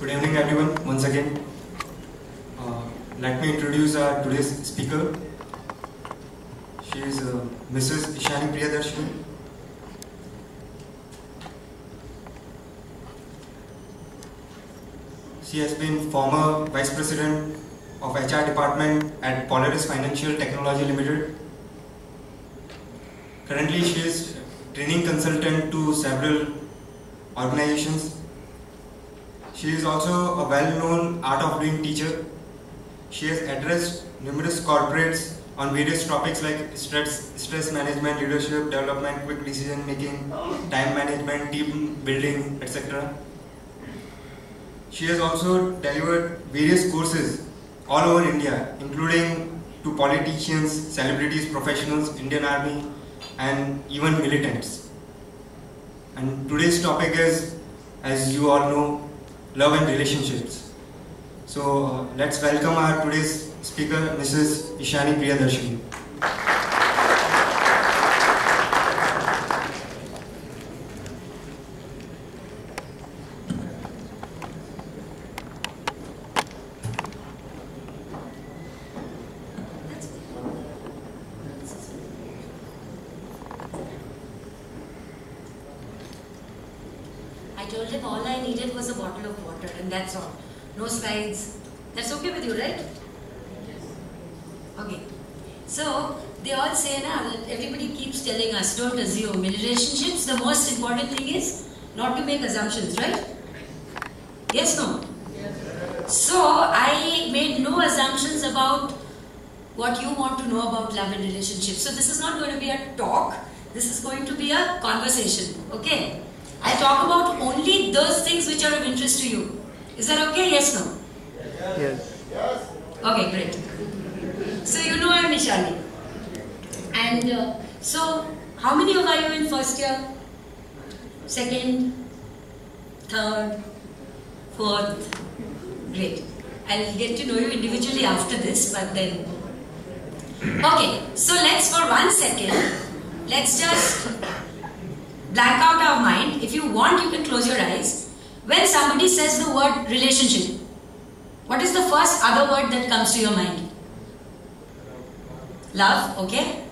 Good evening everyone, once again. Let me introduce our today's speaker. She is Mrs. Ishani Priyadarshini. She has been former Vice President of HR Department at Polaris Financial Technology Limited. Currently she is training consultant to several organizations. She is also a well-known art of doing teacher. She has addressed numerous corporates on various topics like stress management, leadership, development, quick decision making, time management, team building, etc. She has also delivered various courses all over India, including to politicians, celebrities, professionals, Indian Army, and even militants. And today's topic is, as you all know, love and relationships. So let's welcome our today's speaker, Mrs. Ishani Priyadarshini. I told him all I needed was a bottle of water and that's all. No slides. That's okay with you, right? Yes. Okay. So, they all say now that everybody keeps telling us, don't assume. In relationships, the most important thing is not to make assumptions, right? Yes, no? Yes. So, I made no assumptions about what you want to know about love and relationships. So, this is not going to be a talk. This is going to be a conversation. Okay? I talk about only those things which are of interest to you. Is that okay? Yes, no? Yes. Okay, great. So you know I'm Ishani. And so, how many of you in first year? Second? Third? Fourth? Great. I'll get to know you individually after this, but then... Okay, so let's for 1 second, let's just blank out our mind. If you want, you can close your eyes. When somebody says the word relationship, what is the first other word that comes to your mind? Love, okay.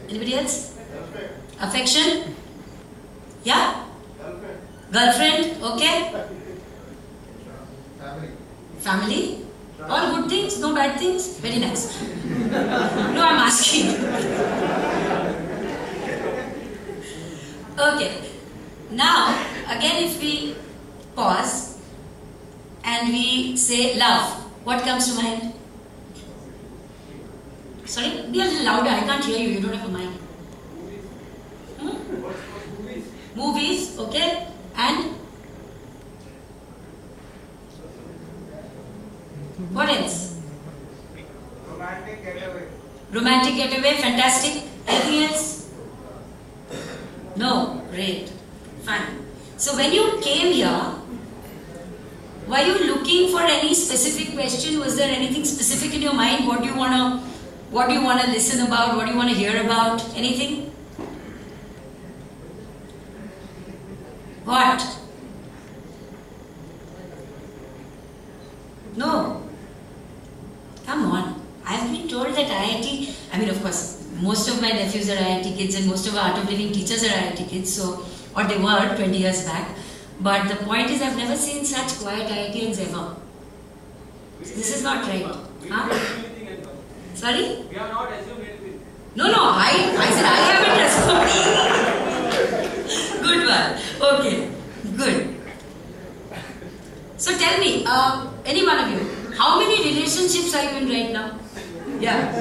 Anybody else? Affection? Yeah? Girlfriend, okay. Family? All good things, no bad things? Very nice. No, I'm asking. Okay. Now, again if we pause and we say love, what comes to mind? Sorry, be a little louder, I can't hear you, you don't have a mic. Movies, okay, and what else? Romantic getaway. Romantic getaway, fantastic. Anything else? No, great, fine. So when you came here, were you looking for any specific question? Was there anything specific in your mind? What do you wanna listen about? What do you wanna hear about? Anything? What? No. Come on. I've been told that IIT, I mean of course, most of my nephews are IIT kids and most of our Art of Living teachers are IIT kids, so, or they were 20 years back. But the point is, I've never seen such quiet IITians ever. This is not right. Huh? Sorry? We have not assumed anything. No, I said I haven't responded. Good one. Okay, good. So tell me, any one of you, how many relationships are you in right now? Yeah.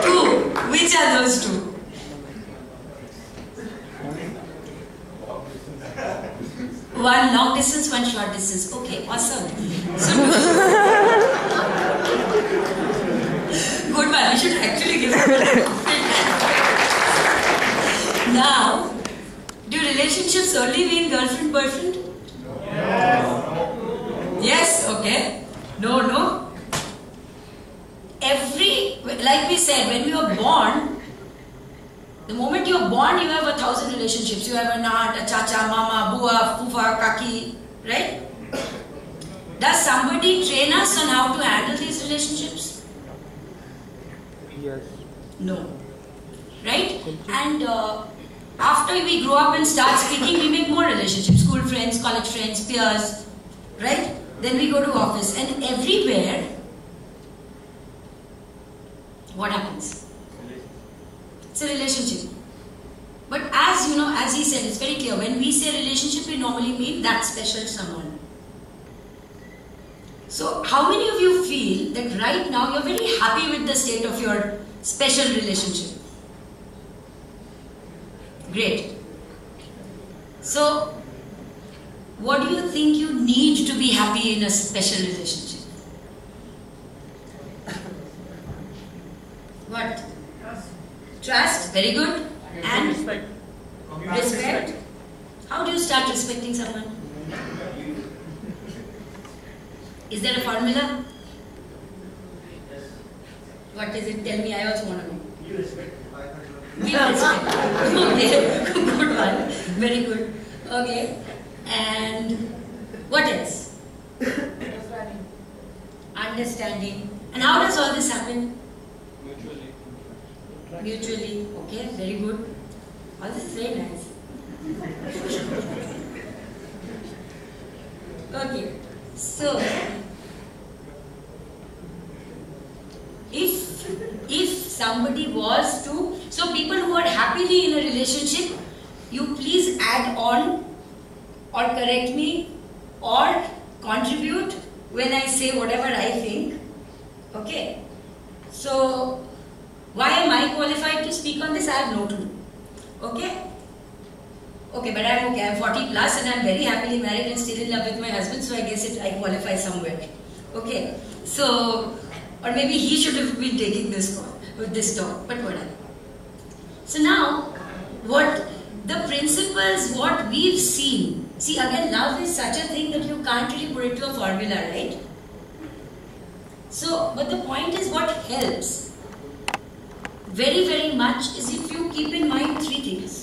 2. Which are those 2? One long distance, one short distance. Okay, awesome. So, good one. We should actually give it. Now, do relationships only mean girlfriend, boyfriend? Yes. Okay. No. Like we said, when we were born, The moment you're born, you have 1,000 relationships. You have an aunt, a chacha, mama, bua, fufa, kaki, Right? Does somebody train us on how to handle these relationships? Yes. No. Right? And after we grow up and start speaking, we make more relationships. School friends, college friends, peers. Right? Then we go to office. And everywhere, what happens? It's a relationship. But as you know, as he said, it's very clear. When we say relationship, we normally mean that special someone. So, how many of you feel that right now you're very happy with the state of your special relationship? Great. So, what do you think you need to be happy in a special relationship? What? Trust. Very good. And Respect. respect. How do you start respecting someone? Is there a formula? What is it? Tell me, I also want to know. You respect. Give respect. Okay, good one. Very good. Okay. And what else? Understanding. And how does all this happen? Mutually. Okay, very good. All this is very nice. Okay. So, if somebody was to, so people who are happily in a relationship, you please add on or correct me or contribute when I say whatever I think. Okay. So, why am I qualified to speak on this? I have no clue. Okay. Okay, but I'm okay. I'm 40 plus and I'm very happily married and still in love with my husband, so I guess I qualify somewhere. Okay, so, or maybe he should have been taking this talk, but whatever. So now, what the principles, what we've seen. See, again, love is such a thing that you can't really put it to a formula, right? So, but the point is, what helps very, very much is if you keep in mind three things.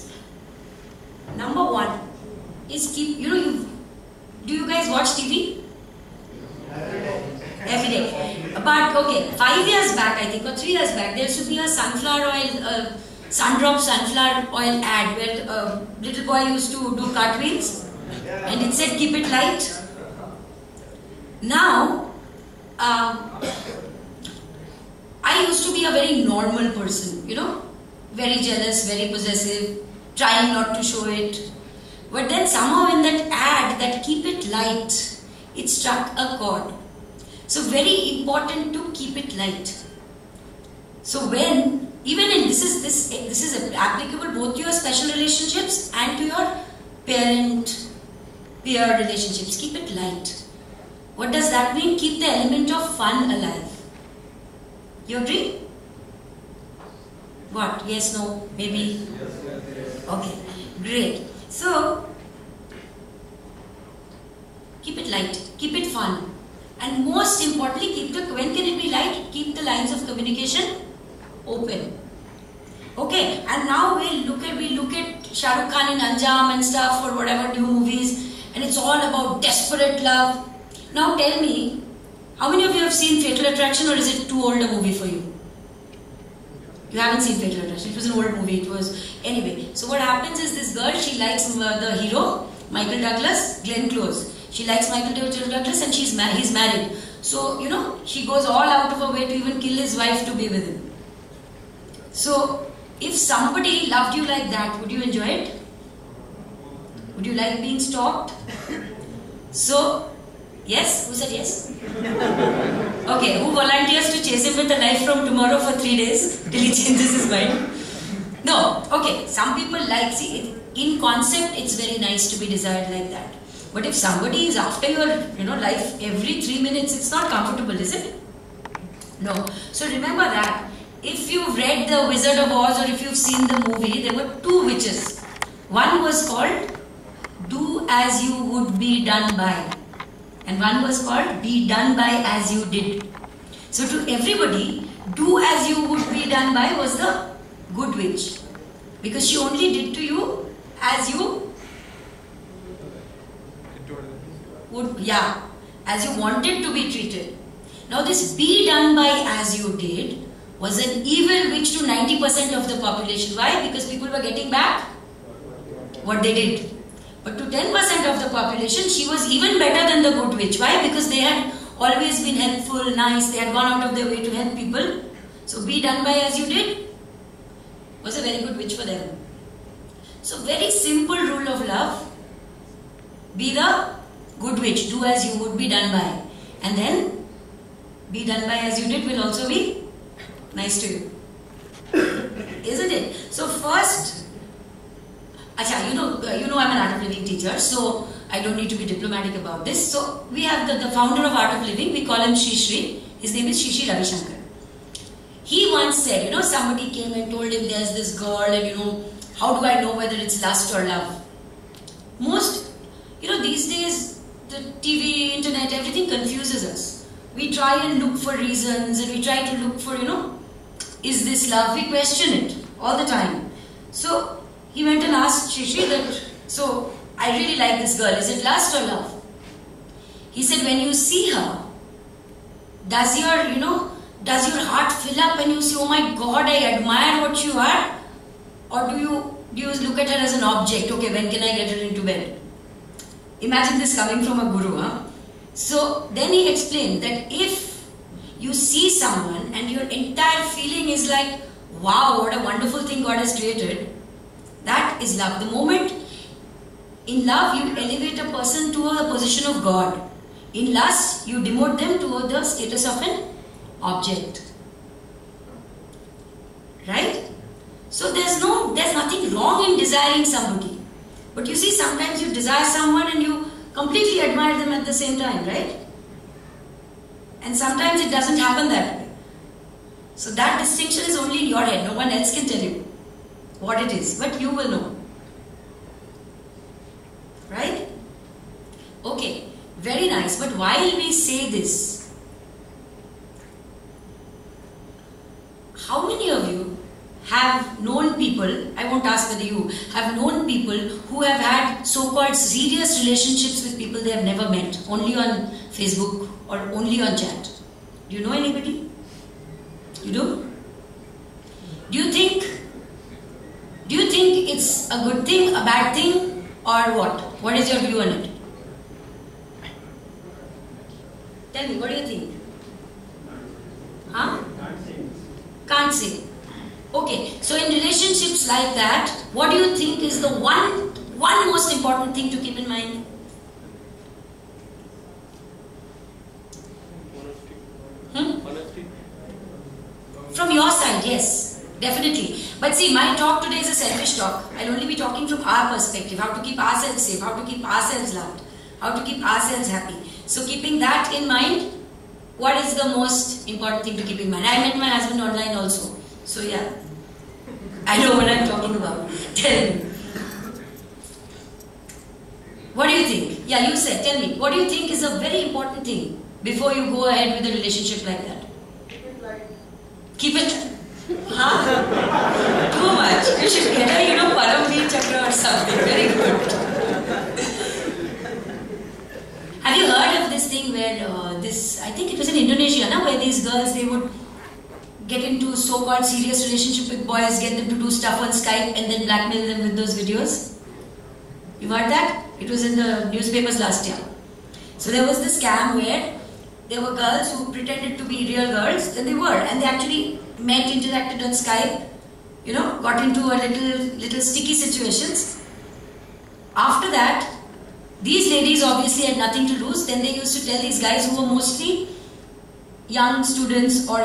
Number one is keep, do you guys watch TV? Every day. But okay, 5 years back I think, or 3 years back, there should be a sunflower oil, Sundrop sunflower oil ad where a little boy used to do cartwheels and it said keep it light. Now, I used to be a very normal person, very jealous, very possessive, trying not to show it. But then somehow in that ad, that keep it light, it struck a chord. So very important to keep it light. So when, even in this is applicable both to your special relationships and to your parent-peer relationships. Keep it light. What does that mean? Keep the element of fun alive. You agree? What? Yes, no, maybe? Okay, great. So, keep it light, keep it fun. And most importantly, when can it be light? Keep the lines of communication open. Okay, and now we look at Shah Rukh Khan in Anjam and stuff or whatever new movies, and it's all about desperate love. Now tell me, how many of you have seen Fatal Attraction, or is it too old a movie for you? You haven't seen Fatal Attraction. It was an old movie. Anyway. So what happens is this girl, she likes the hero, Michael Douglas, Glenn Close. She likes Michael Douglas and he's married. So, she goes all out of her way to even kill his wife to be with him. So, if somebody loved you like that, would you enjoy it? Would you like being stalked? So, yes? Who said yes? Okay, who volunteers to chase him with a knife from tomorrow for 3 days till he changes his mind? No. Okay, some people in concept it's very nice to be desired like that. But if somebody is after your life every 3 minutes, it's not comfortable, is it? No. So remember that. If you've read The Wizard of Oz or if you've seen the movie, there were 2 witches. One was called Do As You Would Be Done By. And one was called Be Done By As You Did. So to everybody, Do As You Would Be Done By was the good witch. Because she only did to you as you would, yeah, as you wanted to be treated. Now this be done by as you did was an evil witch to 90% of the population. Why? Because people were getting back what they did. But to 10% of the population, she was even better than the good witch. Why? Because they had always been helpful, nice, they had gone out of their way to help people. So be done by as you did was a very good witch for them. So very simple rule of love. Be the good witch, do as you would be done by. And then be done by as you did will also be nice to you. Isn't it? So first, you know I'm an Art of Living teacher, so I don't need to be diplomatic about this. So we have the founder of Art of Living, we call him Shri Shri. His name is Shri Shri Ravi Shankar. He once said, somebody came and told him there's this girl and how do I know whether it's lust or love? Most, these days, the TV, internet, everything confuses us. We try and look for reasons and we try to look for, is this love? We question it all the time. So he went and asked Shri Shri that, so I really like this girl, is it lust or love? He said, when you see her, does your heart fill up and you say, oh my God, I admire what you are? Or do you look at her as an object? Okay, when can I get her into bed? Imagine this coming from a guru, huh? So then he explained that if you see someone and your entire feeling is like, wow, what a wonderful thing God has created, that is love. The moment in love you elevate a person to a position of God. In lust you demote them to the status of an object. Right? So there's nothing wrong in desiring somebody. But you see, sometimes you desire someone and you completely admire them at the same time, right? And sometimes it doesn't happen that way. So that distinction is only in your head. No one else can tell you what it is, but you will know. Right? Okay, very nice. But while we say this, how many of you have known people, I won't ask whether you have known people who have had so-called serious relationships with people they have never met, only on Facebook or only on chat? Do you know anybody? You do? Do you think it's a good thing, a bad thing, or what? What is your view on it? Tell me, what do you think? Huh? Can't say. Okay, so in relationships like that, what do you think is the one most important thing to keep in mind? Honesty. From your side, yes, definitely. But see, my talk today is a selfish talk. I'll only be talking from our perspective, how to keep ourselves safe, how to keep ourselves loved, how to keep ourselves happy. So keeping that in mind, what is the most important thing to keep in mind? I met my husband online also. So yeah, I know what I'm talking about. Tell me. What do you think? Yeah, you said, tell me. What do you think is a very important thing before you go ahead with a relationship like that? Keep it light. Keep it. Huh? Too much. You should get a, Paramveer Chakra or something. Very good. Have you heard of this thing where I think it was in Indonesia, where these girls, they would get into so-called serious relationship with boys, get them to do stuff on Skype and then blackmail them with those videos? You heard that? It was in the newspapers last year. So there was this scam where there were girls who pretended to be real girls, and they were, and they actually met, interacted on Skype, got into a little sticky situations. After that, these ladies obviously had nothing to lose. Then they used to tell these guys who were mostly young students or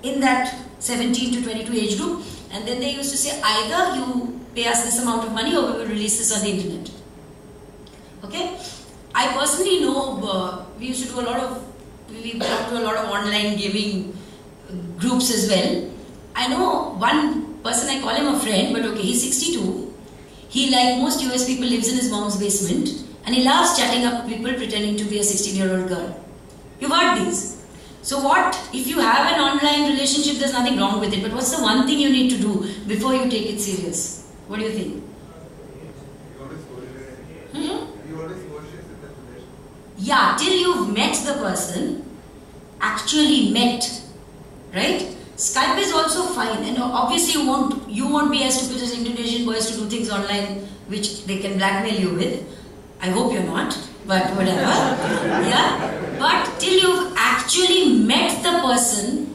in that 17 to 22 age group, and then they used to say, either you pay us this amount of money or we will release this on the internet. Okay? I personally know, we used to do we belong to a lot of online gaming groups as well. I know one person, I call him a friend, but okay, he's 62. He, like most US people, lives in his mom's basement, and he loves chatting up people pretending to be a 16-year-old girl. You've heard these. So what, if you have an online relationship, there's nothing wrong with it, but what's the one thing you need to do before you take it serious? What do you think? Yeah, till you've met the person, actually met, right? Skype is also fine, and obviously you won't be as stupid as Indonesian boys to do things online which they can blackmail you with. I hope you're not, but whatever. Yeah, but till you've actually met the person,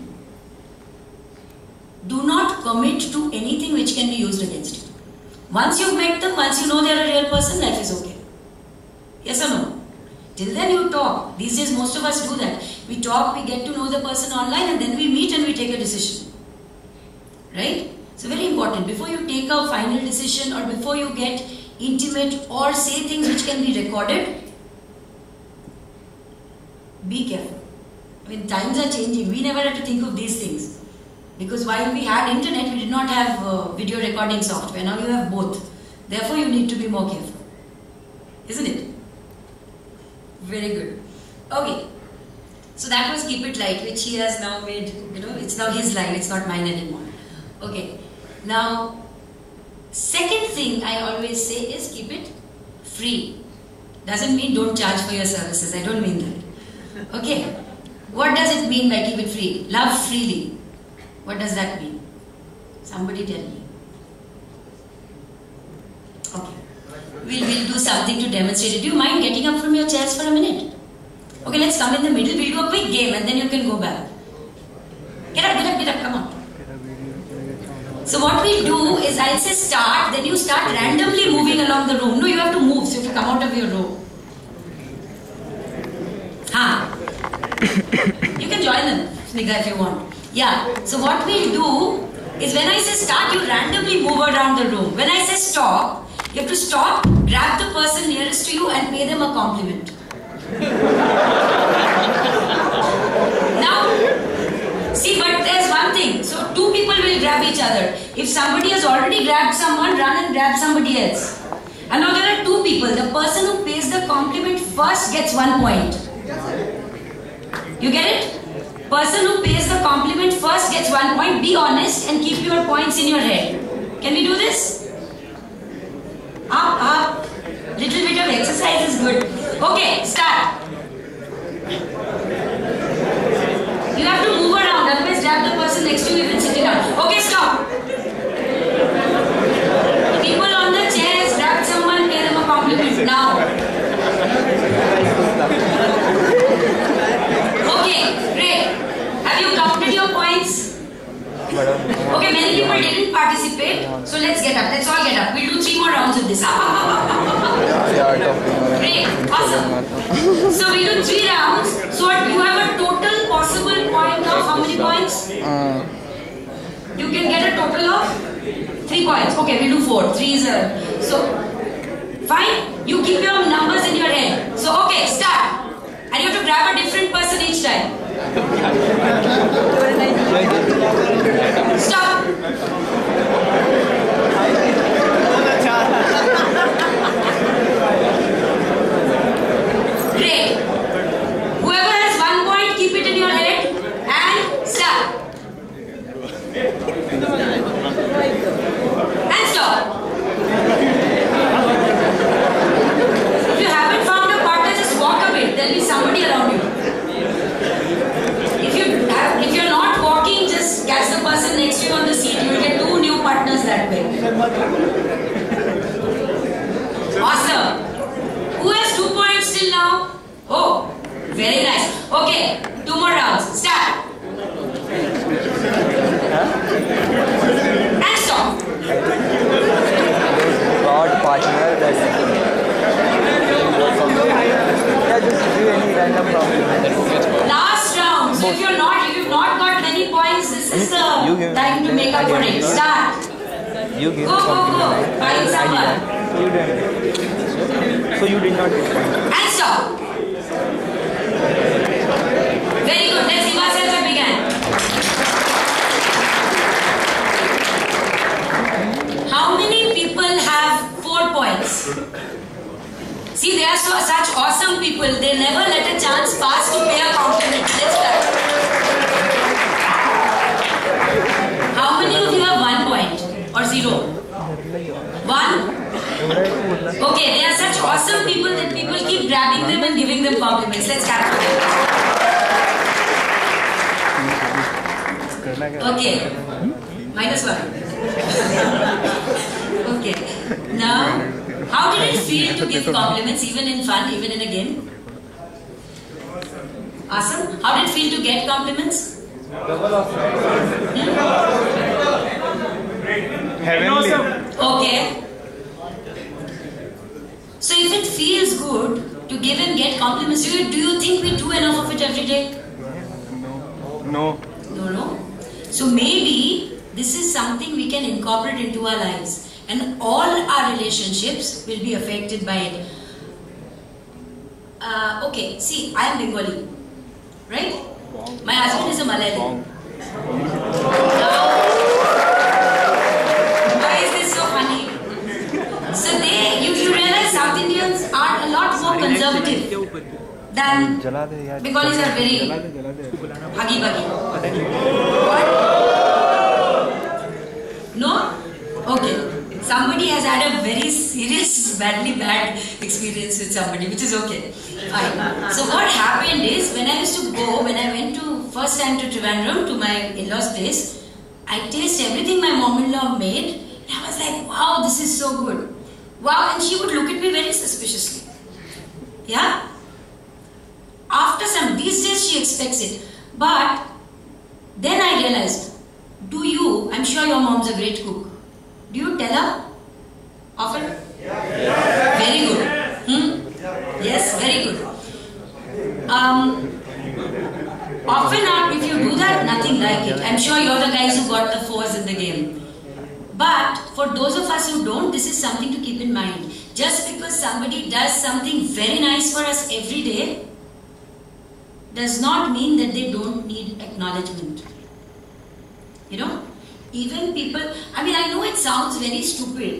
do not commit to anything which can be used against you. Once you've met them, once you know they're a real person, life is okay. Yes or no? Till then you talk. These days most of us do that. We talk, we get to know the person online, and then we meet and we take a decision. Right? So very important. Before you take a final decision or before you get intimate or say things which can be recorded, be careful. I mean, times are changing. We never had to think of these things. Because while we had internet, we did not have video recording software. Now you have both. Therefore, you need to be more careful. Isn't it? Very good. Okay. So that was Keep It Light, which he has now made, it's now his line, it's not mine anymore. Okay. Now, second thing I always say is keep it free. Doesn't mean don't charge for your services. I don't mean that. Okay. What does it mean by keep it free? Love freely. What does that mean? Somebody tell me. Okay. We'll do something to demonstrate it. Do you mind getting up from your chairs for a minute? Okay, let's come in the middle. We'll do a quick game and then you can go back. Get up, come on. So what we'll do is I'll say start, then you start randomly moving along the room. No, you have to move, so you have to come out of your row. You can join them, Sniga, if you want. Yeah, so what we'll do is when I say start, you randomly move around the room. When I say stop, you have to stop, grab the person nearest to you and pay them a compliment. Now, see, but there's one thing. So two people will grab each other. If somebody has already grabbed someone, run and grab somebody else. And now there are two people. The person who pays the compliment first gets 1 point. You get it? Person who pays the compliment first gets 1 point. Be honest and keep your points in your head. Can we do this? Up. Little bit of exercise is good. Okay, start. You have to move around, otherwise grab the person next to you even sitting down. Okay, stop. People on the chairs, grab someone, pay them a compliment now. Okay, great. Have you counted your points? Okay, many people didn't participate, so let's get up. Let's all get up. We'll do 3 more rounds of this. Great, awesome. So we do 3 rounds. So you have a total possible point of how many points? You can get a total of 3 points. Okay, we'll do 4. 3 is a... So, fine. You keep your numbers in your head. So, okay, start. And you have to grab a different person each time. Stop. Great. Whoever has 1 point, keep it in your head and start. And stop. If you haven't found a partner, just walk a bit. There'll be somebody around you. If you're not walking, just catch the person next to you on the seat. You will get 2 new partners that way. Awesome. Who has 2 points till now? Oh, very nice. Okay, 2 more rounds. Start. And stop. God partner that just do any random problem. Last round. So if you've not got many points, this is the time to make up for it. Start. You give Go. Find someone. You didn't. So you did not get points. And stop. Very good. Let's give ourselves a big hand. How many people have 4 points? See, they are such awesome people. They never let a chance pass to pay a compliment. Let's start. How many of you have 1 point or 0? 1? Okay, they are such awesome people that people keep grabbing them and giving them compliments. Let's clap for them. Okay. -1. Okay. Now, how did it feel to give compliments, even in fun, even in a game? Awesome. How did it feel to get compliments? Heavenly. Okay. So if it feels good to give and get compliments, do you think we do enough of it every day? No. No. So maybe this is something we can incorporate into our lives, and all our relationships will be affected by it. Okay, see, I am Bengali, right? My husband is a Malayali. Why is this so funny? So you realize South Indians are a lot more conservative than Bengalis are very huggy-buggy. What? No? Okay. Somebody has had a very serious, badly bad experience with somebody, which is okay. Fine. So what happened is, when I went to first time to Trivandrum, to my in-laws place, I tasted everything my mom-in-law made, and I was like, wow, this is so good. Wow, and she would look at me very suspiciously. Yeah? After these days she expects it. But then I realized, I'm sure your mom's a great cook. Do you tell her often? Very good. Yes, very good. Often if you do that, nothing like it. I'm sure you're the guys who got the 4s in the game. But for those of us who don't, this is something to keep in mind. Just because somebody does something very nice for us every day does not mean that they don't need acknowledgement. You know? Even people, I know it sounds very stupid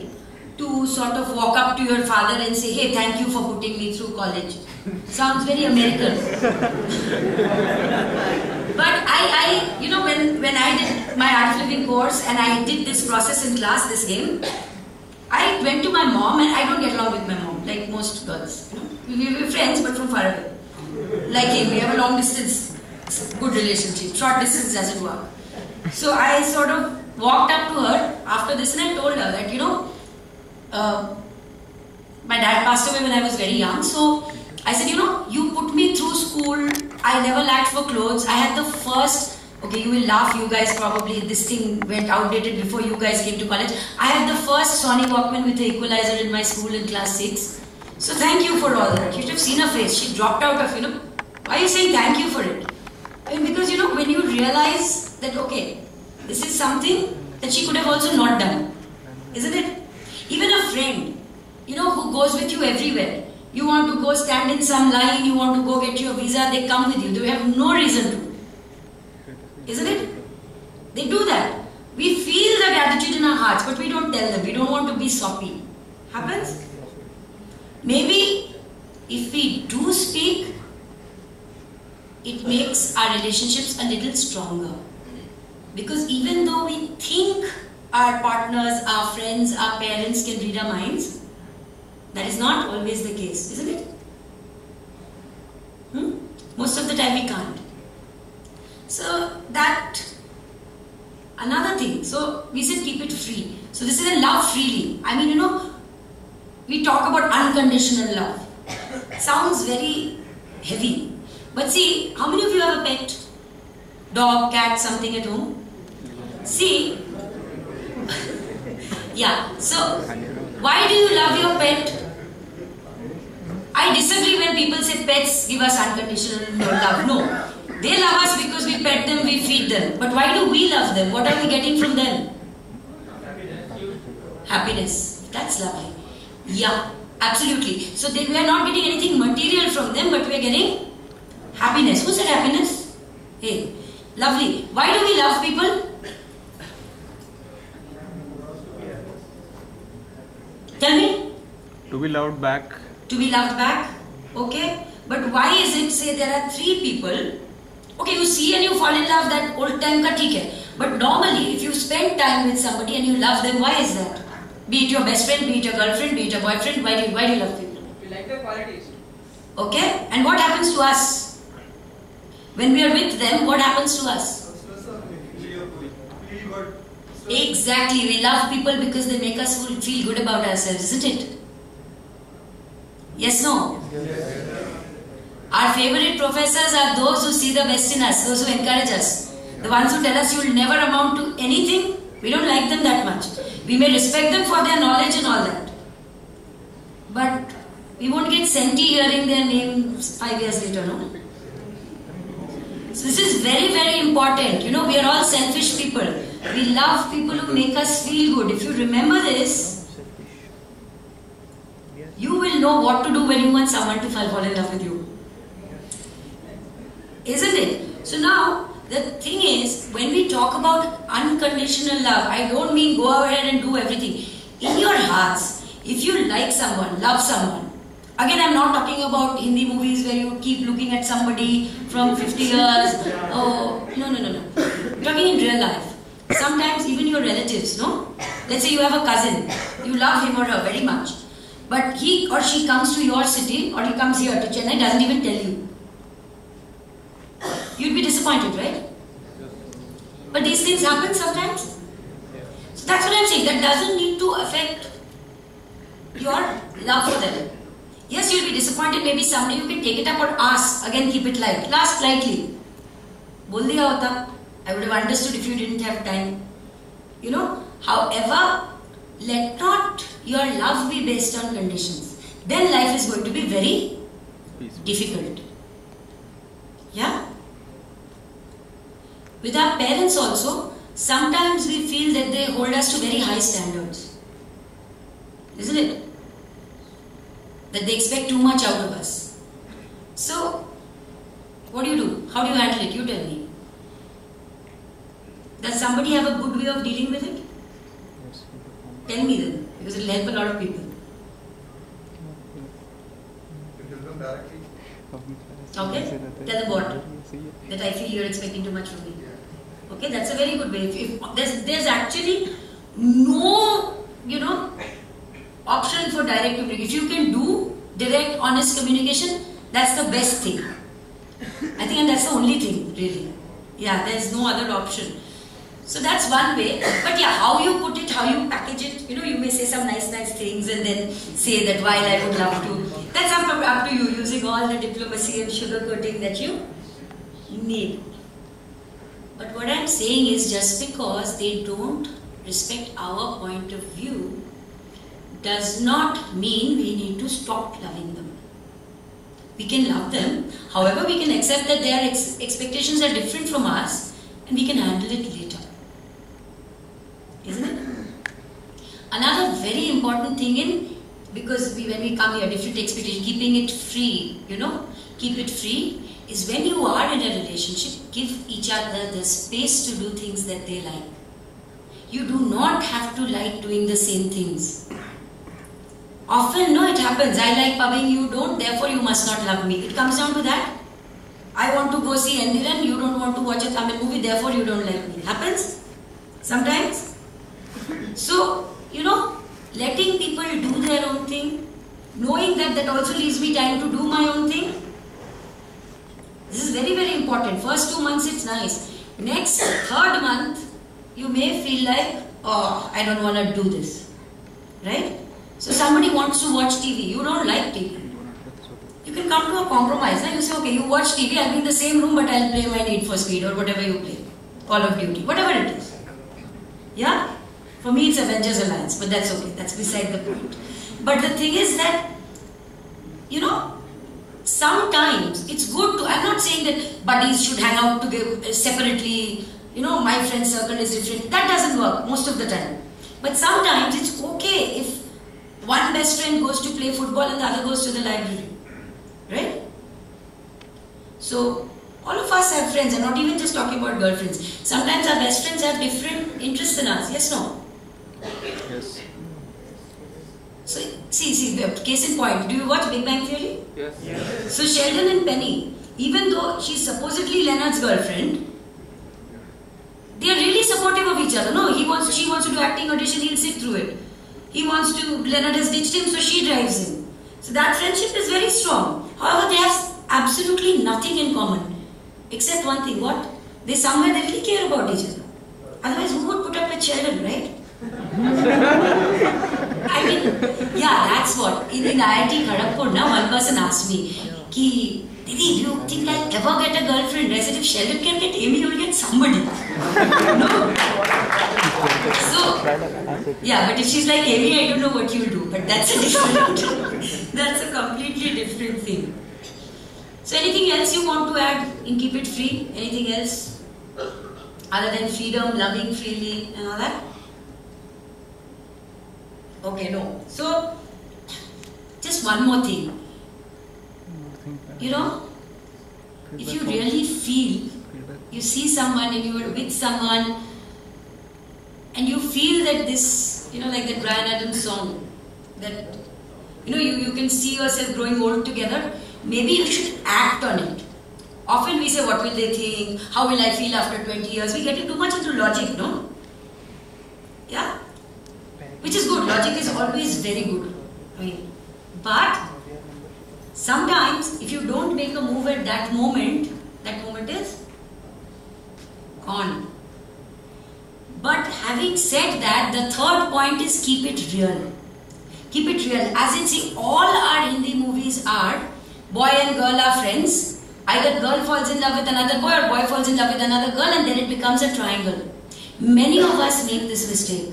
to sort of walk up to your father and say, hey, thank you for putting me through college. Sounds very American. But when I did my art flipping course and I did this process in class, this game, I went to my mom, and I don't get along with my mom, like most girls. We were friends, but from far away. Like him, we have a long distance, good relationship. Short distance doesn't work. So I sort of walked up to her after this and I told her that, my dad passed away when I was very young. So I said, you put me through school. I never lacked for clothes. I had the first, okay, you will laugh, you guys probably, this thing went outdated before you guys came to college. I had the first Sony Walkman with the equalizer in my school in class 6. So thank you for all that. You should have seen her face. She dropped out of, why are you saying thank you for it? Because, when you realize that, okay, this is something that she could have also not done. Isn't it? Even a friend, who goes with you everywhere. You want to go stand in some line, you want to go get your visa, they come with you. They have no reason to. Isn't it? They do that. We feel that attitude in our hearts, but we don't tell them. We don't want to be soppy. Happens? Maybe if we do speak, it makes our relationships a little stronger. Because even though we think our partners, our friends, our parents can read our minds, that is not always the case, isn't it? Most of the time we can't. So another thing, so we said keep it free. So this is a love freely. We talk about unconditional love. Sounds very heavy. But see, how many of you have a pet? Dog, cat, something at home? See, yeah, so why do you love your pet? I disagree when people say pets give us unconditional love. No, they love us because we pet them, we feed them. But why do we love them? What are we getting from them? Happiness. That's lovely. Yeah, absolutely. So we are not getting anything material from them, but we are getting happiness. Who said happiness? Hey, lovely. Why do we love people? Tell me. To be loved back. To be loved back. Okay. But why is it, say there are 3 people, okay, you see and you fall in love, that old time ka theek hai. But normally, if you spend time with somebody and you love them, why is that? Be it your best friend, be it your girlfriend, be it your boyfriend, why do you love people? We like their qualities. Okay? And what happens to us? When we are with them, what happens to us? Exactly. We love people because they make us feel good about ourselves, isn't it? Yes, no? Our favorite professors are those who see the best in us, those who encourage us. The ones who tell us you will never amount to anything, we don't like them that much. We may respect them for their knowledge and all that. But we won't get senti hearing their names 5 years later, no? So this is very, very important. You know, we are all selfish people. We love people who make us feel good. If you remember this, you will know what to do when you want someone to fall in love with you. Isn't it? So now, the thing is, when we talk about unconditional love, I don't mean go ahead and do everything. In your hearts, if you like someone, love someone, again, I'm not talking about Hindi movies where you keep looking at somebody from 50 years. Oh, no. I'm talking in real life. Sometimes even your relatives, no? Let's say you have a cousin. You love him or her very much. But he or she comes to your city or he comes here to Chennai, doesn't even tell you. You'd be disappointed, right? But these things happen sometimes. So that's what I'm saying. That doesn't need to affect your love for them. Yes, you'll be disappointed. Maybe someday you can take it up or ask. Again, keep it light. Ask lightly. Bol diya hota. I would have understood if you didn't have time. You know. However, let not your love be based on conditions. Then life is going to be very difficult. Yeah? With our parents also, sometimes we feel that they hold us to very high standards. Isn't it? That they expect too much out of us. So, what do? How do you handle it? You tell me. Does somebody have a good way of dealing with it? Tell me then, because it will help a lot of people. Okay? Tell them what? That I feel you're expecting too much from me. Okay, that's a very good way. If there's actually no, option for direct communication. If you can do direct, honest communication, that's the best thing. I think, and that's the only thing, really. Yeah, there's no other option. So that's one way. But yeah, how you put it, how you package it, you may say some nice things and then say that while I would love to. That's up to you, using all the diplomacy and sugarcoating that you need. But what I'm saying is, just because they don't respect our point of view does not mean we need to stop loving them. We can love them, however we can accept that their expectations are different from us and we can handle it later. Isn't it? Another very important thing because when we come here, different expectations, keeping it free, keep it free, is when you are in a relationship, give each other the space to do things that they like. You do not have to like doing the same things. Often, it happens. I like pubbing, you don't, therefore you must not love me. It comes down to that. I want to go see Endiran, you don't want to watch a Tamil movie, therefore you don't like me. Happens sometimes. So, letting people do their own thing, knowing that also leaves me time to do my own thing. This is very, very important. First 2 months it's nice. Next, third month, you may feel like, oh, I don't want to do this. Right? So somebody wants to watch TV. You don't like TV. You can come to a compromise. You say, okay, you watch TV, I'll be in the same room, but I'll play my Need for Speed or whatever you play. Call of Duty, whatever it is. Yeah? For me, it's Avengers Alliance, but that's okay. That's beside the point. But the thing is that, sometimes it's good to, I'm not saying that buddies should hang out together separately, my friend circle is different. That doesn't work most of the time. But sometimes it's okay if one best friend goes to play football and the other goes to the library. Right? So, all of us have friends. I'm not even just talking about girlfriends. Sometimes our best friends have different interests than us. Yes, no? Yes. So, see, case in point. Do you watch Big Bang Theory? Yes. So, Sheldon and Penny, even though she's supposedly Leonard's girlfriend, they are really supportive of each other. No, she wants to do acting audition, he'll sit through it. Leonard has ditched him, so she drives him. So that friendship is very strong. However, they have absolutely nothing in common except one thing. What? They somewhere they really care about each other. Otherwise, who would put up with Sheldon, right? I mean, yeah, that's what. In IIT Kharagpur, now one person asked me, Ki, Didi, do you think I'll ever get a girlfriend? I said, if Sheldon can get Amy, you'll get somebody. No. So, yeah, but if she's like Amy, I don't know what you'll do. But that's a different, that's a completely different thing. So anything else you want to add in Keep It Free? Anything else? Other than freedom, loving freely and all that? Okay, no. So, just one more thing. You know, if you really feel, you see someone and you are with someone and you feel that this, you know, like that Bryan Adams song, that, you know, you can see yourself growing old together, maybe you should act on it. Often we say, what will they think? How will I feel after 20 years? We get too much into logic, no? Yeah? Which is good. Logic is always very good. I mean, but sometimes if you don't make a move at that moment is gone. But having said that, the third point is keep it real. Keep it real. As in, see, all our Hindi movies are boy and girl are friends. Either girl falls in love with another boy or boy falls in love with another girl, and then it becomes a triangle. Many of us make this mistake.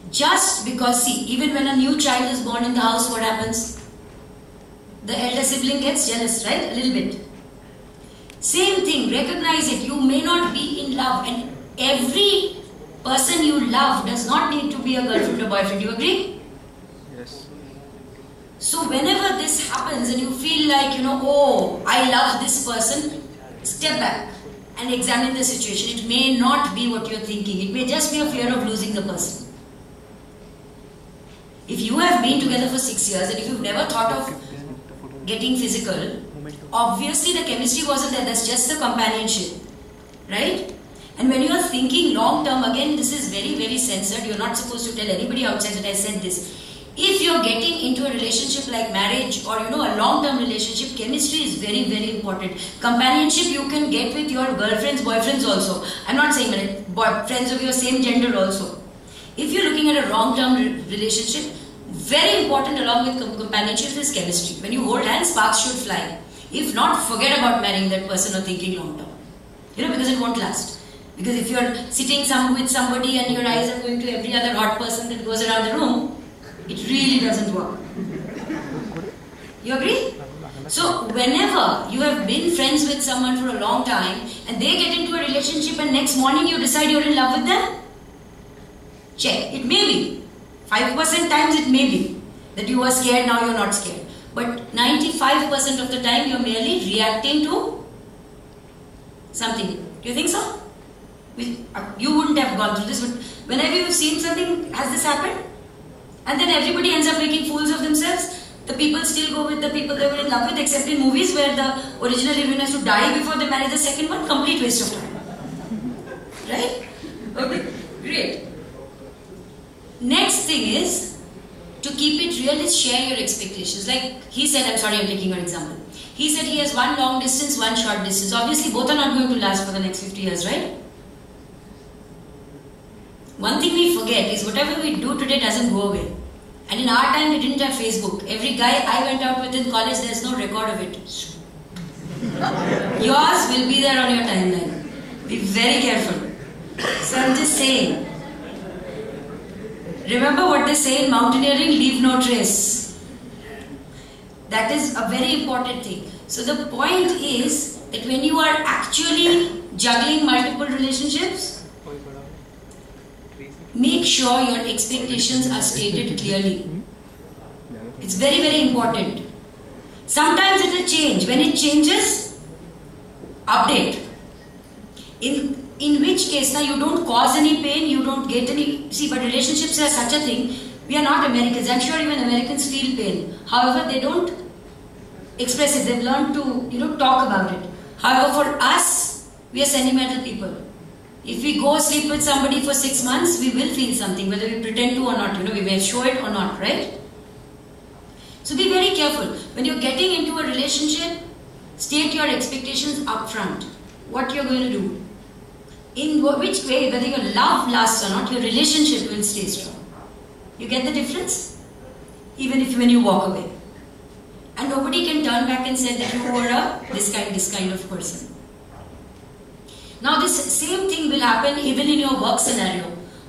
Just because, see, even when a new child is born in the house, what happens? The elder sibling gets jealous, right? A little bit. Same thing, recognize it. You may not be in love, and every person you love does not need to be a girlfriend or boyfriend. Do you agree? Yes. So whenever this happens and you feel like, you know, oh, I love this person, step back and examine the situation. It may not be what you're thinking. It may just be a fear of losing the person. If you have been together for 6 years and if you've never thought of getting physical, obviously the chemistry wasn't there. That's just the companionship, right? And when you are thinking long term, again, this is very, very censored. You're not supposed to tell anybody outside that I said this. If you're getting into a relationship like marriage or, you know, a long-term relationship, chemistry is very, very important. Companionship you can get with your girlfriends, boyfriends also. I'm not saying that, friends of your same gender also. If you're looking at a long-term relationship, very important along with companionship is chemistry. When you hold hands, sparks should fly. If not, forget about marrying that person or thinking long-term. You know, because it won't last. Because if you're sitting with somebody and your eyes are going to every other hot person that goes around the room, it really doesn't work. You agree? So whenever you have been friends with someone for a long time and they get into a relationship and next morning you decide you're in love with them, check. It may be. 5% times it may be that you are scared, now you're not scared. But 95% of the time you're merely reacting to something. Do you think so? You wouldn't have gone through this, but whenever you've seen something, has this happened? And then everybody ends up making fools of themselves. The people still go with the people they were in love with, except in movies where the original heroine has to die before they marry the second one. Complete waste of time. Right? Okay, great. Next thing is, to keep it real is share your expectations. Like he said, I'm sorry, I'm taking your example. He said he has one long distance, one short distance. Obviously both are not going to last for the next 50 years, right? One thing we forget is whatever we do today doesn't go away. And in our time we didn't have Facebook. Every guy I went out with in college, there's no record of it. Yours will be there on your timeline. Be very careful. So I'm just saying. Remember what they say in mountaineering, leave no trace. That is a very important thing. So the point is that when you are actually juggling multiple relationships, make sure your expectations are stated clearly. It's very, very important. Sometimes it will change. When it changes, update. In which case, now you don't cause any pain, you don't get any... See, but relationships are such a thing. We are not Americans. I'm sure even Americans feel pain. However, they don't express it. They've learned to, talk about it. However, for us, we are sentimental people. If we go sleep with somebody for 6 months, we will feel something, whether we pretend to or not. We may show it or not, right? So be very careful. When you're getting into a relationship, state your expectations upfront. What you're going to do. In which way, whether your love lasts or not, your relationship will stay strong. You get the difference? Even if when you walk away. And nobody can turn back and say that you were this kind of person. Now this same thing will happen even in your work scenario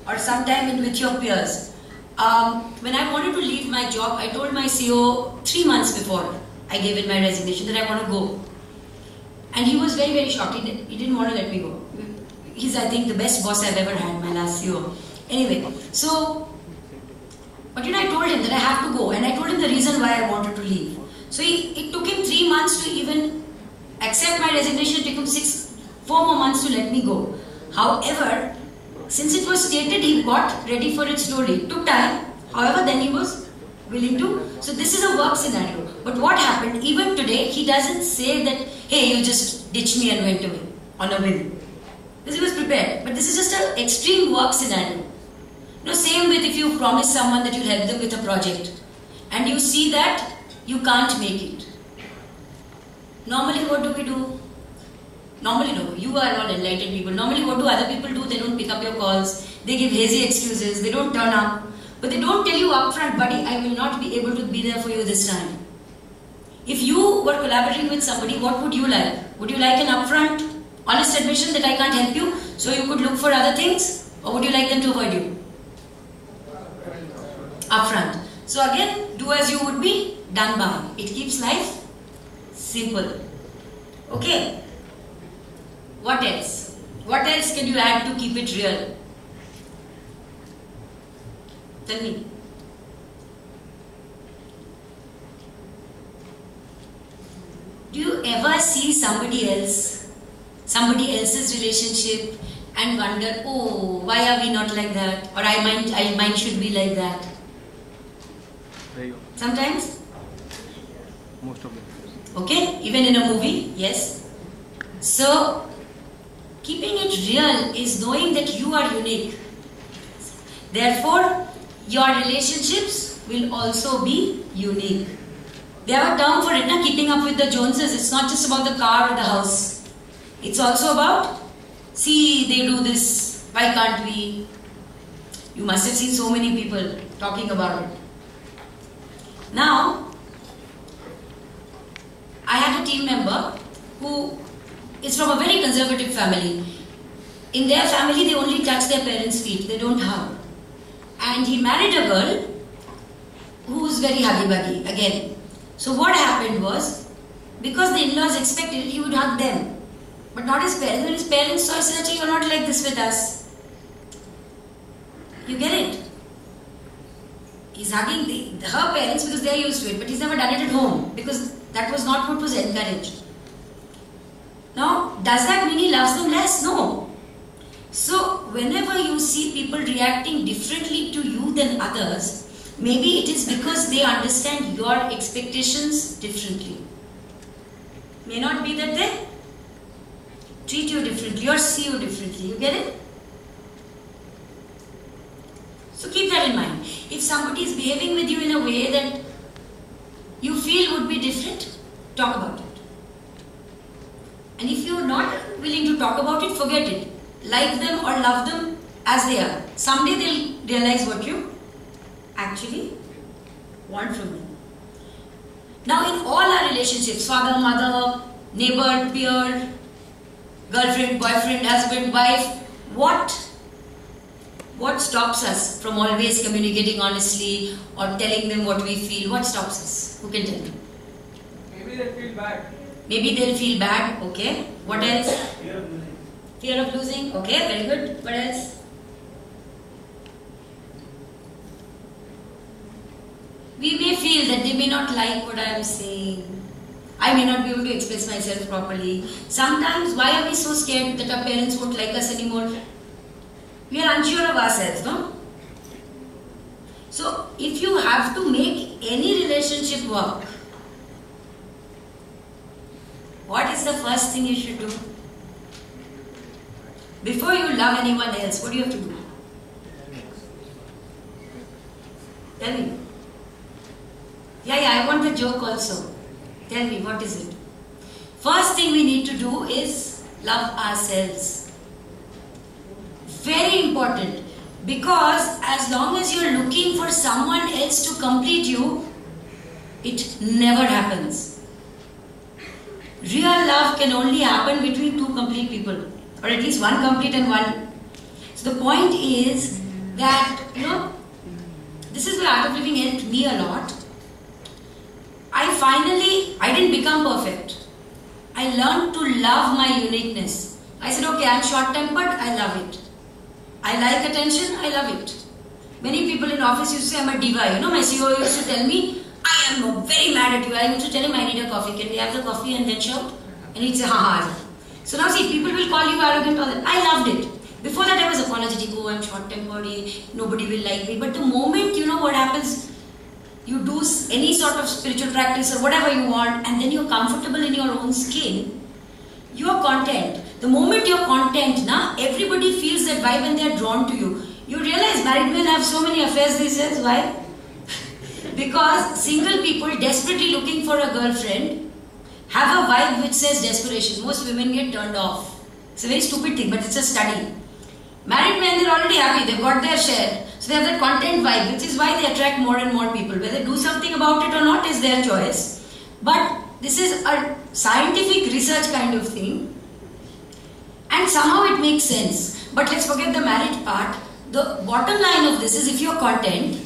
or sometime with your peers. When I wanted to leave my job, I told my CEO 3 months before I gave in my resignation that I want to go. And he was very, very shocked. He didn't want to let me go. He's, I think, the best boss I've ever had, my last CEO. Anyway, so, but I told him that I have to go, and I told him the reason why I wanted to leave. So it took him 3 months to even accept my resignation. It took him 4 more months to let me go. However, since it was stated, he got ready for it slowly. It took time. However, then he was willing to. So this is a work scenario. But what happened, even today, he doesn't say that, hey, you just ditched me and went away on a whim. Because he was prepared. But this is just an extreme work scenario. Same with if you promise someone that you'll help them with a project and you see that you can't make it. Normally what do? Normally no, you are all enlightened people. Normally what do other people do? They don't pick up your calls. They give hazy excuses. They don't turn up. But they don't tell you upfront, buddy, I will not be able to be there for you this time. If you were collaborating with somebody, what would you like? Would you like an upfront, honest admission that I can't help you so you could look for other things? Or would you like them to avoid you? Upfront. So again, do as you would be done by. It keeps life simple. Okay. What else? What else can you add to keep it real? Tell me. Do you ever see somebody else's relationship and wonder, oh, why are we not like that? Or mine should be like that. Sometimes? Most of them. Okay, even in a movie, yes. So, keeping it real is knowing that you are unique. Therefore, your relationships will also be unique. They have a term for it, keeping up with the Joneses. It's not just about the car or the house. It's also about, see, they do this, why can't we? You must have seen so many people talking about it. Now, I had a team member who is from a very conservative family. In their family, they only touch their parents' feet. They don't hug. And he married a girl who was very huggy-buggy again. So what happened was, because the in-laws expected it, he would hug them. But not his parents. When his parents saw, he said, you're not like this with us. You get it? He's hugging her parents because they're used to it, but he's never done it at home because that was not what was encouraged. Now, does that mean he loves them less? No. So, whenever you see people reacting differently to you than others, maybe it is because they understand your expectations differently. May not be that they treat you differently or see you differently. You get it? So keep that in mind. If somebody is behaving with you in a way that you feel would be different, talk about it. And if you are not willing to talk about it, forget it. Like them or love them as they are. Someday they'll realize what you actually want from them. Now in all our relationships, father, mother, neighbor, peer, girlfriend, boyfriend, husband, wife, what stops us from always communicating honestly or telling them what we feel? What stops us? Who can tell me? Maybe they feel bad. Maybe they'll feel bad. Okay. What else? Fear of losing. Fear of losing. Okay, very good. What else? We may feel that they may not like what I am saying. I may not be able to express myself properly. Sometimes, why are we so scared that our parents won't like us anymore? We are unsure of ourselves, no? So, if you have to make any relationship work, what is the first thing you should do? Before you love anyone else, what do you have to do? Tell me. Yeah, I want the joke also. Tell me, what is it? First thing we need to do is love ourselves. Very important. Because as long as you're looking for someone else to complete you, it never happens. Real love can only happen between two complete people. Or at least one complete and one. So the point is that, this is where Art of Living helped me a lot. I didn't become perfect. I learned to love my uniqueness. I said, okay, I'm short-tempered, I love it. I like attention, I love it. Many people in office used to say I'm a diva. My CEO used to tell me, I am very mad at you. I used to tell him I need a coffee. Can we have the coffee and then shout? And he'd say, ha. So now see, people will call you arrogant all that. I loved it. Before that I was apologetic. Oh, I'm short-tempered. Nobody will like me. But the moment, what happens, you do any sort of spiritual practice or whatever you want, and then you're comfortable in your own skin, you're content. The moment you're content, everybody feels that vibe and they're drawn to you. You realize married men have so many affairs these days. Why? Because single people desperately looking for a girlfriend have a vibe which says desperation. Most women get turned off. It's a very stupid thing, but it's a study. Married men, they're already happy. They've got their share. So they have that content vibe, which is why they attract more and more people. Whether they do something about it or not is their choice. But this is a scientific research kind of thing. And somehow it makes sense. But let's forget the marriage part. The bottom line of this is if you're content,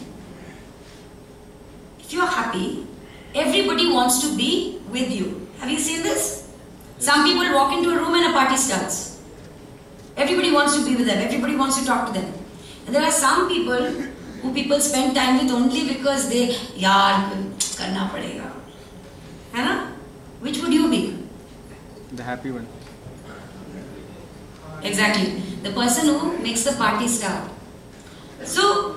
if you're happy, everybody wants to be with you. Have you seen this? Some people walk into a room and a party starts. Everybody wants to be with them. Everybody wants to talk to them. And there are some people who people spend time with only because they, yaar, karna padega. Hai na? Which would you be? The happy one. Exactly. The person who makes the party start. So,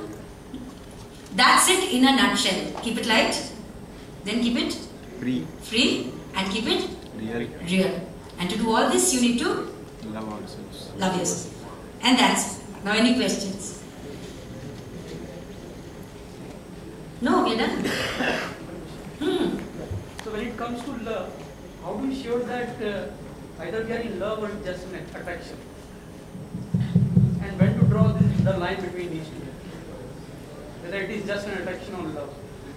that's it in a nutshell. Keep it light, then keep it free, and keep it real. And to do all this, you need to love ourselves. Love yourself. And that's it. Now, any questions? No, we're done. So when it comes to love, how do you sure that either we are in love or just an attraction? And when to draw the line between these two? Whether it is just an attraction or love?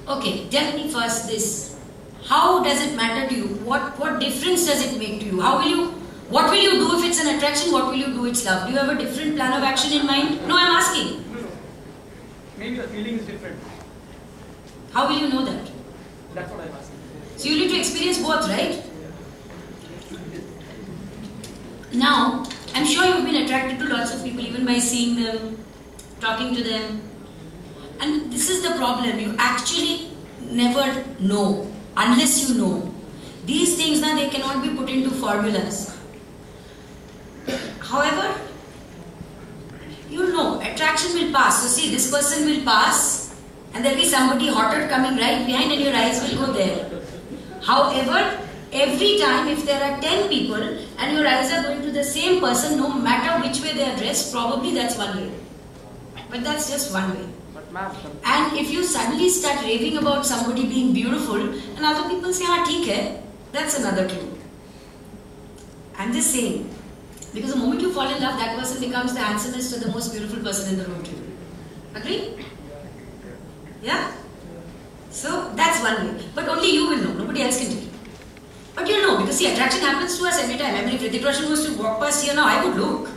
Okay, tell me first this. How does it matter to you? What difference does it make to you? What will you do if it's an attraction? What will you do if it's love? Do you have a different plan of action in mind? No, I'm asking. No. Maybe the feeling is different. How will you know that? That's what I'm asking. So you need to experience both, right? Now, I'm sure you've been attracted to lots of people even by seeing them, talking to them. And this is the problem. You actually never know unless you know. These things now they cannot be put into formulas. However, you know, attraction will pass. So see, this person will pass and there will be somebody hotter coming right behind and your eyes will go there. However, every time if there are 10 people and your eyes are going to the same person, no matter which way they are dressed, probably that's one way. But that's just one way. And if you suddenly start raving about somebody being beautiful and other people say, "Ah, theek hai," that's another clue. I'm just saying, because the moment you fall in love, that person becomes the handsomest or the most beautiful person in the room to you. Agree? Yeah? So that's one way. But only you will know. Nobody else can tell you. But you'll know, because see, attraction happens to us every time. I mean, if Hrithik Roshan was to walk past here now, I would look.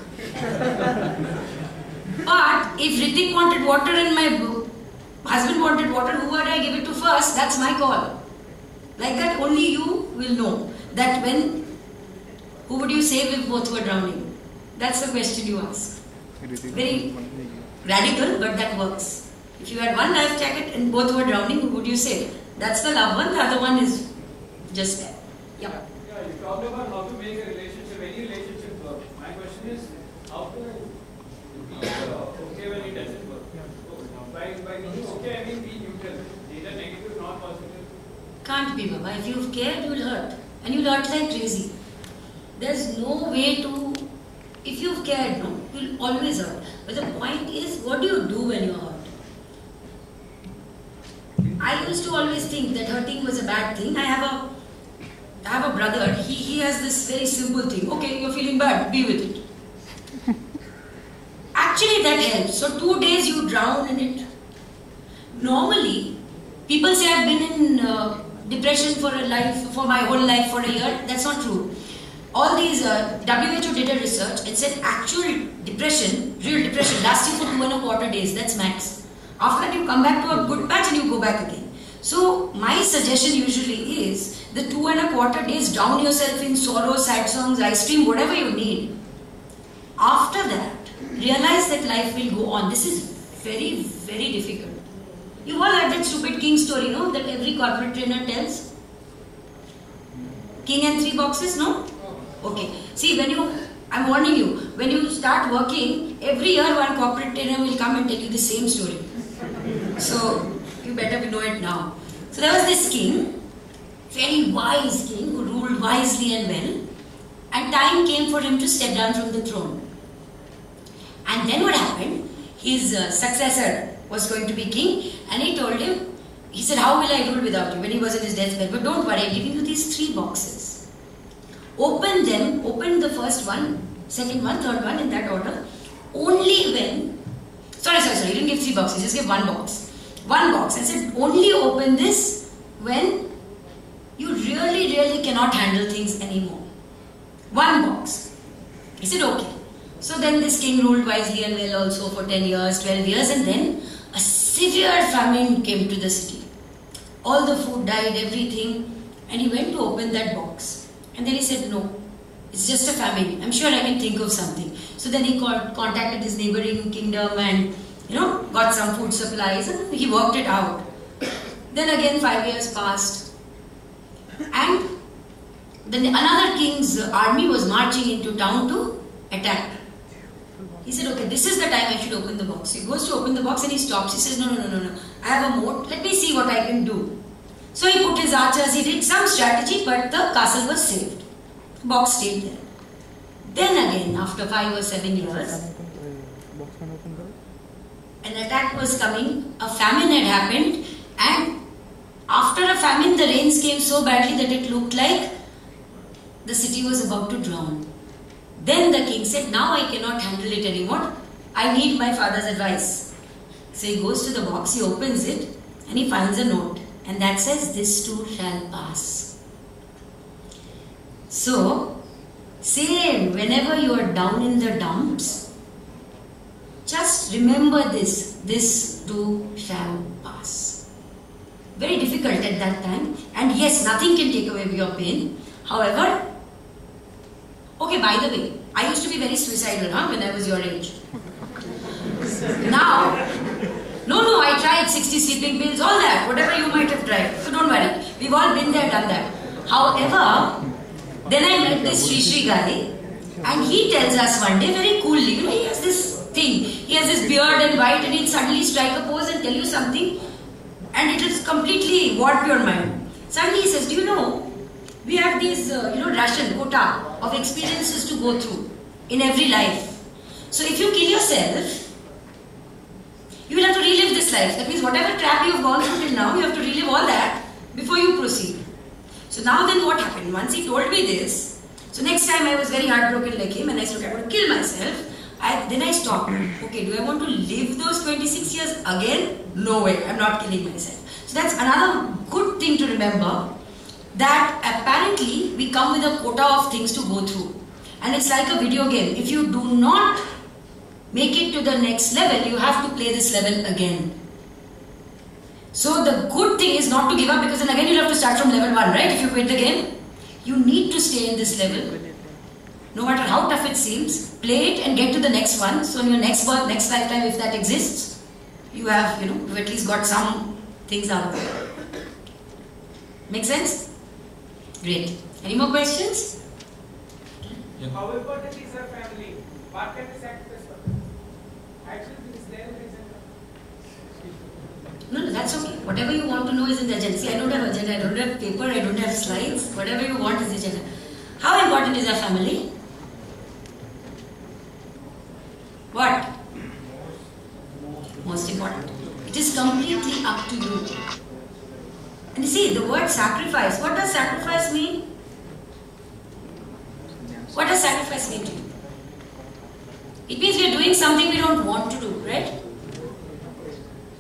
But if Hrithik wanted water and my husband wanted water, who would I give it to first? That's my call. Like that, only you will know that who would you save if both were drowning? That's the question you ask. Very radical, but that works. If you had one life jacket and both were drowning, who would you save? That's the love one, the other one is just there. Yeah. Yeah, you talked about how to make a relationship, any relationship work. My question is, how to be okay when it doesn't work? By being okay, I mean be neutral. Neither negative nor positive. Can't be, Baba. If you've cared, you'll hurt. And you'll hurt like crazy. There's no way to... If you've cared, no, you'll always hurt. But the point is, what do you do when you're hurt? I used to always think that hurting was a bad thing. I have a brother, he has this very simple thing. Okay, you're feeling bad, be with it. Actually that helps. So 2 days you drown in it. Normally, people say I've been in depression for my whole life for a year. That's not true. All these, WHO did a research and said actual depression, real depression, lasts you for 2.25 days. That's max. After that you come back to a good patch and you go back again. So my suggestion usually is the 2.25 days, drown yourself in sorrow, sad songs, ice cream, whatever you need. After that, realize that life will go on. This is very, very difficult. You all heard that stupid king story, no? That every corporate trainer tells. King and 3 boxes, no? Okay. See, I'm warning you, when you start working, every year one corporate trainer will come and tell you the same story. So, you better know it now. So there was this king, very wise king who ruled wisely and well, and time came for him to step down from the throne. And then what happened? His successor was going to be king, and he told him, he said, how will I rule without you? When he was in his deathbed. But don't worry, I'm giving you these 3 boxes. Open them, open the first one, second one, third one, in that order. Only when, sorry, he didn't give 3 boxes, just give 1 box. 1 box. I said, only open this when you really, really cannot handle things anymore. 1 box. He said, okay. So then this king ruled wisely and well also for 10 years, 12 years, and then a severe famine came to the city. All the food died, everything, and he went to open that box. And then he said, no, it's just a famine. I'm sure I can think of something. So then he contacted his neighboring kingdom and, got some food supplies, and he worked it out. Then again 5 years passed, and then another king's army was marching into town to attack. He said, okay, this is the time I should open the box. He goes to open the box and he stops. He says, no. I have a moat. Let me see what I can do. So he put his archers, he did some strategy, but the castle was saved. The box stayed there. Then again, after 5 or 7 years, an attack was coming, a famine had happened, and after a famine, the rains came so badly that it looked like the city was about to drown. Then the king said, now I cannot handle it anymore. I need my father's advice. So he goes to the box, he opens it, and he finds a note. And that says, this too shall pass. So, same, whenever you are down in the dumps, just remember this too shall pass. Very difficult at that time. And yes, nothing can take away your pain. However, okay, by the way, I used to be very suicidal when I was your age. Now, no, I tried 60 sleeping pills, all that, whatever you might have tried. So don't worry, we've all been there, done that. However, then I met this Sri guy, and he tells us one day very coolly, he has this thing, he has this beard and white, and he'll suddenly strike a pose and tell you something, and it will completely warp your mind. Suddenly he says, do you know, we have these, ration, quota of experiences to go through in every life. So if you kill yourself, you will have to relive this life. That means whatever trap you have gone through till now, you have to relive all that before you proceed. So now then what happened? Once he told me this, so next time I was very heartbroken like him and I said, okay, I want to kill myself. Then I stopped. Okay, do I want to live those 26 years again? No way, I'm not killing myself. So that's another good thing to remember, that apparently we come with a quota of things to go through. And it's like a video game. If you do not make it to the next level, you have to play this level again. So the good thing is not to give up, because then again you'll have to start from level 1, right? If you quit the game, you need to stay in this level. No matter how tough it seems, play it and get to the next one. So in your next birth, next lifetime, if that exists, you have, you've at least got some things out of it. Make sense? Great. Any more questions? Yeah. How important is our family? What can we sacrifice for them? Actually, it is there in the agenda. No, that's okay. Whatever you want to know is in the agenda. See, I don't have agenda, I don't have paper, I don't have slides. Whatever you want is the agenda. How important is our family? What? Most important. It is completely up to you. And see, the word sacrifice, what does sacrifice mean? What does sacrifice mean to you? It means we are doing something we don't want to do, right?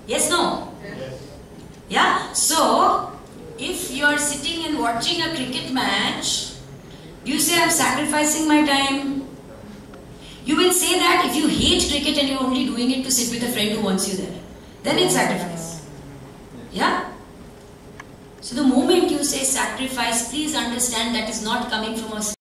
Yes, no? Yeah? So, if you are sitting and watching a cricket match, you say, I'm sacrificing my time. You will say that if you hate cricket and you're only doing it to sit with a friend who wants you there. Then it's sacrifice. Yeah? So the moment you say sacrifice, please understand that is not coming from a